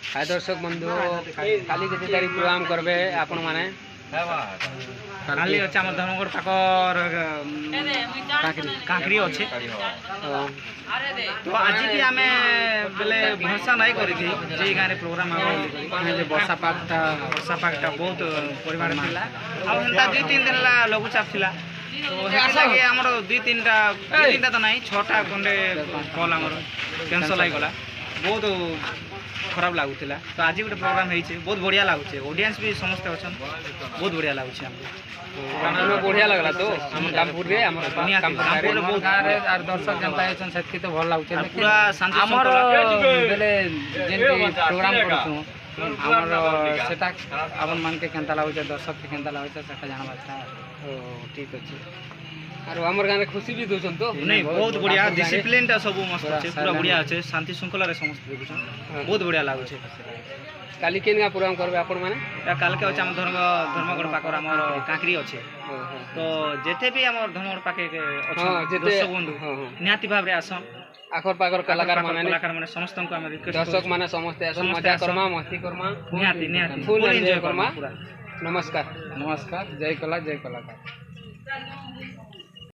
हाय दर्शक बंधु काली केते तारीख प्रोग्राम करबे आपण माने काली अच्छे आम धर्मगढ़ पाकर कांकरी अच्छे तो आज भी आम बेले भरसा नहीं करी जे गाँव प्रोग्राम वर्षा पाकटा बहुत परिमाण थिला आ दुई तीन दिन लघुचाप थिला तो लगे आम दुई तीन तो नहीं 6टा खंडे कल आम कैंसल होगला बहुत खराब लगुला तो आज गोटे प्रोग्राम होइछे बहुत बढ़िया लगुचे ऑडियंस भी समस्त अच्छा बहुत बढ़िया लगुचे हमको बढ़िया लगला तो हम कामपुर रे हम कामपुर बहुत गारे आर दर्शक जनता आछन सेति तो भल लगुचे पूरा शांति हमर बेले जेन प्रोग्राम करछु हमर सेटा आपन मान के केनता लगुचे दर्शक के केनता लगुचे सेटा जानबा था ओ ठीक अछि आर हमर गाने खुशी भी दोछन तो नहीं बहुत बढ़िया डिसिप्लिन ता सब मस्त अछि पूरा बढ़िया अछि शांति श्रृंखला रे समस्त देखुछन बहुत बढ़िया लागुचे काली केनगा प्रोग्राम करबे आपण माने या काल के अछि हम धर्मगढ़ पाकर हमर कांकरी अछि तो जेते भी हमर धर्मगढ़ पाके अछि दर्शक बंधु निहाती भाव रे आसन आखर पाकर कलाकार माने समस्त को हम रिक्वेस्ट दर्शक माने समस्त आसन मजा करमा मस्ती करमा निहाती फुल एंजॉय करमा नमस्कार जय कला जय कलाकार।